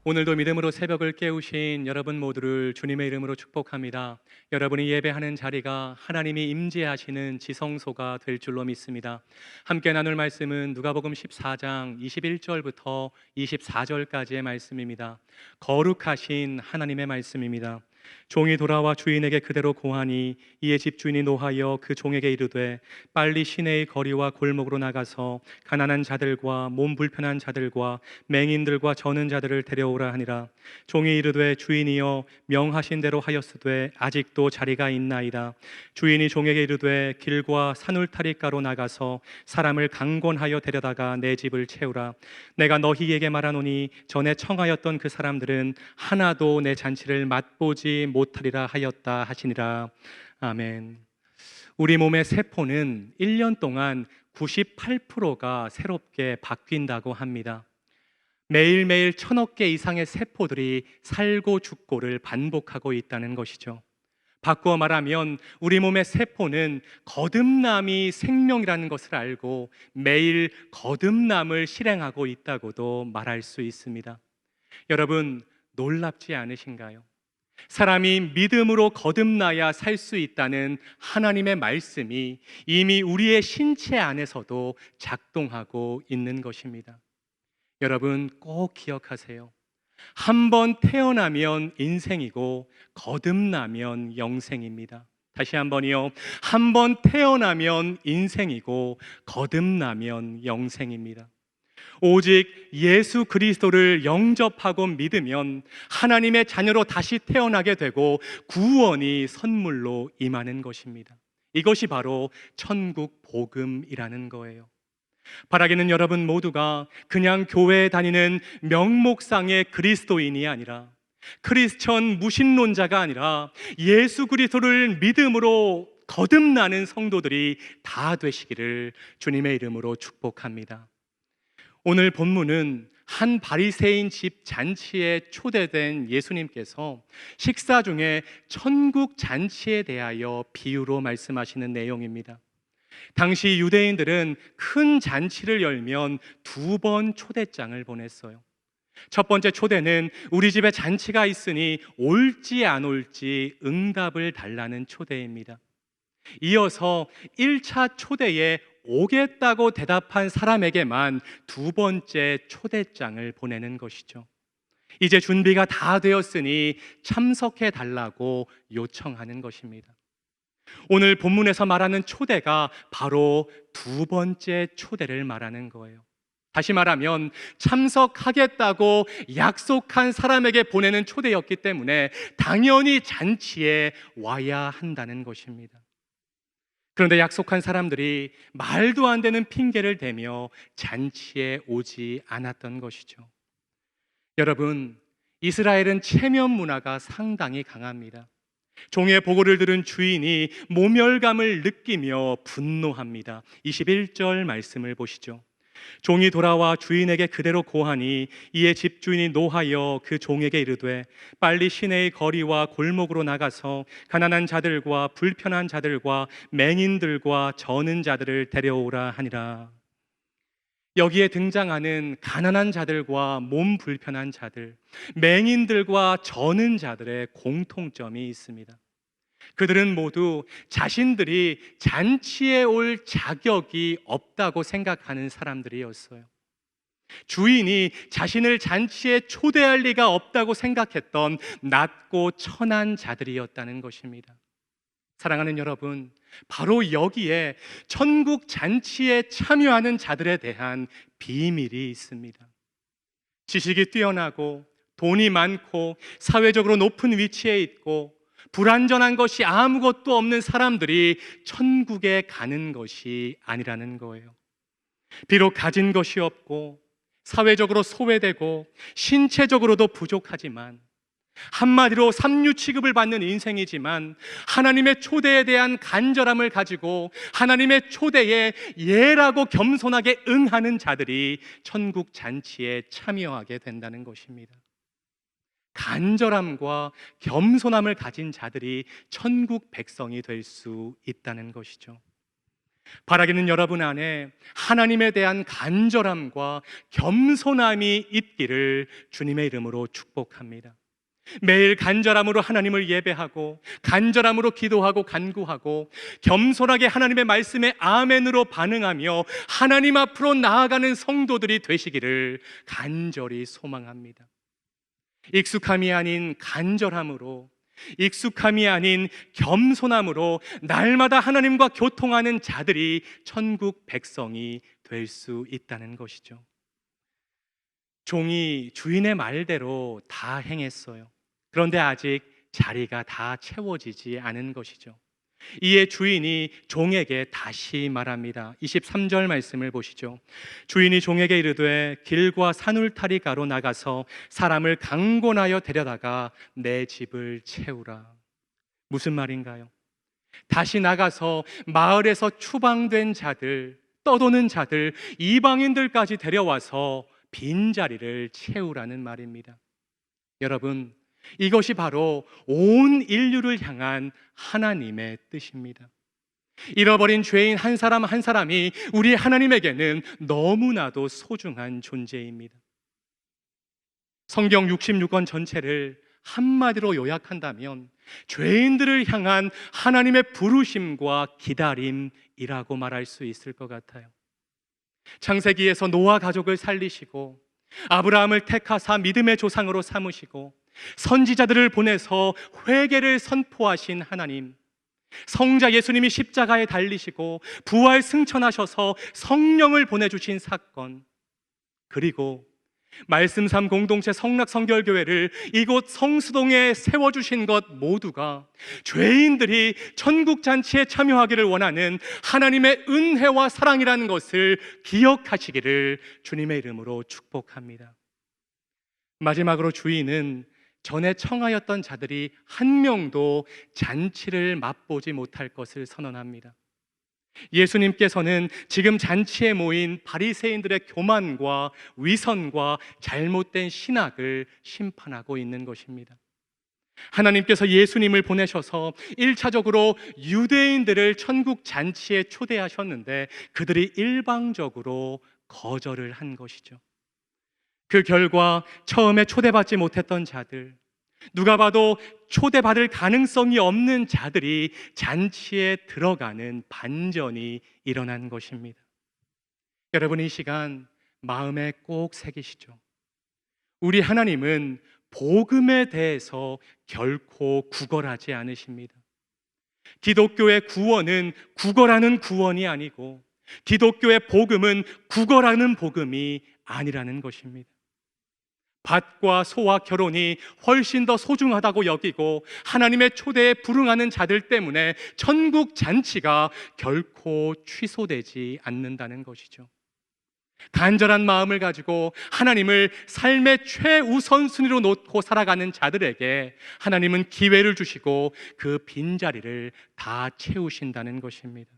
오늘도 믿음으로 새벽을 깨우신 여러분 모두를 주님의 이름으로 축복합니다. 여러분이 예배하는 자리가 하나님이 임재하시는 지성소가 될 줄로 믿습니다. 함께 나눌 말씀은 누가복음 14장 21절부터 24절까지의 말씀입니다. 거룩하신 하나님의 말씀입니다. 종이 돌아와 주인에게 그대로 고하니 이에 집주인이 노하여 그 종에게 이르되 빨리 시내의 거리와 골목으로 나가서 가난한 자들과 몸 불편한 자들과 맹인들과 저는 자들을 데려오라 하니라. 종이 이르되 주인이여 명하신 대로 하였으되 아직도 자리가 있나이다. 주인이 종에게 이르되 길과 산울타리가로 나가서 사람을 강권하여 데려다가 내 집을 채우라. 내가 너희에게 말하노니 전에 청하였던 그 사람들은 하나도 내 잔치를 맛보지 못하리라 하였다 하시니라. 아멘. 우리 몸의 세포는 1년 동안 98%가 새롭게 바뀐다고 합니다. 매일매일 1000억 개 이상의 세포들이 살고 죽고를 반복하고 있다는 것이죠. 바꾸어 말하면 우리 몸의 세포는 거듭남이 생명이라는 것을 알고 매일 거듭남을 실행하고 있다고도 말할 수 있습니다. 여러분, 놀랍지 않으신가요? 사람이 믿음으로 거듭나야 살 수 있다는 하나님의 말씀이 이미 우리의 신체 안에서도 작동하고 있는 것입니다. 여러분, 꼭 기억하세요. 한 번 태어나면 인생이고 거듭나면 영생입니다. 다시 한번요. 한 번 태어나면 인생이고 거듭나면 영생입니다. 오직 예수 그리스도를 영접하고 믿으면 하나님의 자녀로 다시 태어나게 되고 구원이 선물로 임하는 것입니다. 이것이 바로 천국 복음이라는 거예요. 바라기는 여러분 모두가 그냥 교회에 다니는 명목상의 그리스도인이 아니라, 크리스천 무신론자가 아니라 예수 그리스도를 믿음으로 거듭나는 성도들이 다 되시기를 주님의 이름으로 축복합니다. 오늘 본문은 한 바리새인 집 잔치에 초대된 예수님께서 식사 중에 천국 잔치에 대하여 비유로 말씀하시는 내용입니다. 당시 유대인들은 큰 잔치를 열면 2번 초대장을 보냈어요. 첫 번째 초대는 우리 집에 잔치가 있으니 올지 안 올지 응답을 달라는 초대입니다. 이어서 1차 초대에 오겠다고 대답한 사람에게만 2번째 초대장을 보내는 것이죠. 이제 준비가 다 되었으니 참석해 달라고 요청하는 것입니다. 오늘 본문에서 말하는 초대가 바로 2번째 초대를 말하는 거예요. 다시 말하면 참석하겠다고 약속한 사람에게 보내는 초대였기 때문에 당연히 잔치에 와야 한다는 것입니다. 그런데 약속한 사람들이 말도 안 되는 핑계를 대며 잔치에 오지 않았던 것이죠. 여러분, 이스라엘은 체면 문화가 상당히 강합니다. 종의 보고를 들은 주인이 모멸감을 느끼며 분노합니다. 21절 말씀을 보시죠. 종이 돌아와 주인에게 그대로 고하니 이에 집주인이 노하여 그 종에게 이르되 빨리 시내의 거리와 골목으로 나가서 가난한 자들과 불편한 자들과 맹인들과 저는 자들을 데려오라 하니라. 여기에 등장하는 가난한 자들과 몸 불편한 자들, 맹인들과 저는 자들의 공통점이 있습니다. 그들은 모두 자신들이 잔치에 올 자격이 없다고 생각하는 사람들이었어요. 주인이 자신을 잔치에 초대할 리가 없다고 생각했던 낮고 천한 자들이었다는 것입니다. 사랑하는 여러분, 바로 여기에 천국 잔치에 참여하는 자들에 대한 비밀이 있습니다. 지식이 뛰어나고 돈이 많고 사회적으로 높은 위치에 있고 불완전한 것이 아무것도 없는 사람들이 천국에 가는 것이 아니라는 거예요. 비록 가진 것이 없고 사회적으로 소외되고 신체적으로도 부족하지만, 한마디로 삼류 취급을 받는 인생이지만 하나님의 초대에 대한 간절함을 가지고 하나님의 초대에 예라고 겸손하게 응하는 자들이 천국 잔치에 참여하게 된다는 것입니다. 간절함과 겸손함을 가진 자들이 천국 백성이 될 수 있다는 것이죠. 바라기는 여러분 안에 하나님에 대한 간절함과 겸손함이 있기를 주님의 이름으로 축복합니다. 매일 간절함으로 하나님을 예배하고 간절함으로 기도하고 간구하고 겸손하게 하나님의 말씀에 아멘으로 반응하며 하나님 앞으로 나아가는 성도들이 되시기를 간절히 소망합니다. 익숙함이 아닌 간절함으로, 익숙함이 아닌 겸손함으로 날마다 하나님과 교통하는 자들이 천국 백성이 될 수 있다는 것이죠. 종이 주인의 말대로 다 행했어요. 그런데 아직 자리가 다 채워지지 않은 것이죠. 이에 주인이 종에게 다시 말합니다. 23절 말씀을 보시죠. 주인이 종에게 이르되 길과 산울타리가로 나가서 사람을 강권하여 데려다가 내 집을 채우라. 무슨 말인가요? 다시 나가서 마을에서 추방된 자들, 떠도는 자들, 이방인들까지 데려와서 빈자리를 채우라는 말입니다. 여러분, 이것이 바로 온 인류를 향한 하나님의 뜻입니다. 잃어버린 죄인 한 사람 한 사람이 우리 하나님에게는 너무나도 소중한 존재입니다. 성경 66권 전체를 한마디로 요약한다면 죄인들을 향한 하나님의 부르심과 기다림이라고 말할 수 있을 것 같아요. 창세기에서 노아 가족을 살리시고 아브라함을 택하사 믿음의 조상으로 삼으시고 선지자들을 보내서 회개를 선포하신 하나님, 성자 예수님이 십자가에 달리시고 부활 승천하셔서 성령을 보내주신 사건, 그리고 말씀 삶 공동체 성락성결교회를 이곳 성수동에 세워주신 것 모두가 죄인들이 천국잔치에 참여하기를 원하는 하나님의 은혜와 사랑이라는 것을 기억하시기를 주님의 이름으로 축복합니다. 마지막으로 주인은 전에 청하였던 자들이 한 명도 잔치를 맛보지 못할 것을 선언합니다. 예수님께서는 지금 잔치에 모인 바리새인들의 교만과 위선과 잘못된 신학을 심판하고 있는 것입니다. 하나님께서 예수님을 보내셔서 1차적으로 유대인들을 천국 잔치에 초대하셨는데 그들이 일방적으로 거절을 한 것이죠. 그 결과 처음에 초대받지 못했던 자들, 누가 봐도 초대받을 가능성이 없는 자들이 잔치에 들어가는 반전이 일어난 것입니다. 여러분, 이 시간 마음에 꼭 새기시죠. 우리 하나님은 복음에 대해서 결코 구걸하지 않으십니다. 기독교의 구원은 구걸하는 구원이 아니고 기독교의 복음은 구걸하는 복음이 아니라는 것입니다. 밭과 소와 결혼이 훨씬 더 소중하다고 여기고 하나님의 초대에 불응하는 자들 때문에 천국 잔치가 결코 취소되지 않는다는 것이죠. 간절한 마음을 가지고 하나님을 삶의 최우선순위로 놓고 살아가는 자들에게 하나님은 기회를 주시고 그 빈자리를 다 채우신다는 것입니다.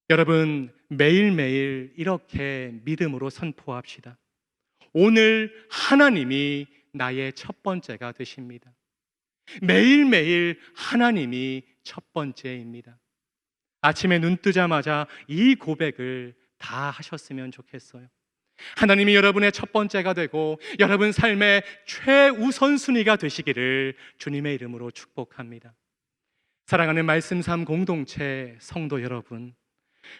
여러분, 매일매일 이렇게 믿음으로 선포합시다. 오늘 하나님이 나의 첫 번째가 되십니다. 매일매일 하나님이 첫 번째입니다. 아침에 눈 뜨자마자 이 고백을 다 하셨으면 좋겠어요. 하나님이 여러분의 첫 번째가 되고 여러분 삶의 최우선순위가 되시기를 주님의 이름으로 축복합니다. 사랑하는 말씀 삶 공동체 성도 여러분,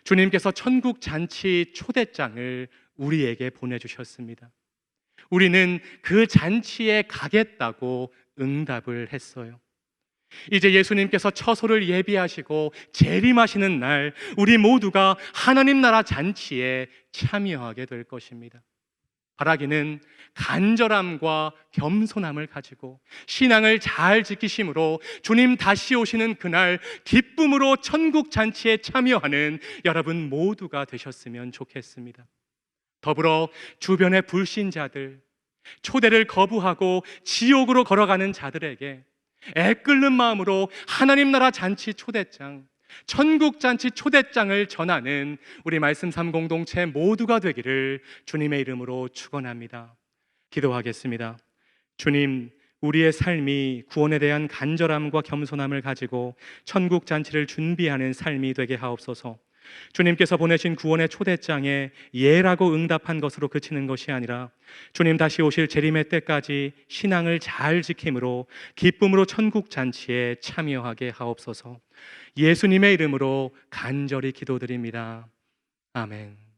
주님께서 천국 잔치 초대장을 우리에게 보내주셨습니다. 우리는 그 잔치에 가겠다고 응답을 했어요. 이제 예수님께서 처소를 예비하시고 재림하시는 날 우리 모두가 하나님 나라 잔치에 참여하게 될 것입니다. 바라기는 간절함과 겸손함을 가지고 신앙을 잘 지키심으로 주님 다시 오시는 그날 기쁨으로 천국 잔치에 참여하는 여러분 모두가 되셨으면 좋겠습니다. 더불어 주변의 불신자들, 초대를 거부하고 지옥으로 걸어가는 자들에게 애끓는 마음으로 하나님 나라 잔치 초대장, 천국 잔치 초대장을 전하는 우리 말씀 삶 공동체 모두가 되기를 주님의 이름으로 축원합니다. 기도하겠습니다. 주님, 우리의 삶이 구원에 대한 간절함과 겸손함을 가지고 천국 잔치를 준비하는 삶이 되게 하옵소서. 주님께서 보내신 구원의 초대장에 예라고 응답한 것으로 그치는 것이 아니라 주님 다시 오실 재림의 때까지 신앙을 잘 지킴으로 기쁨으로 천국 잔치에 참여하게 하옵소서. 예수님의 이름으로 간절히 기도드립니다. 아멘.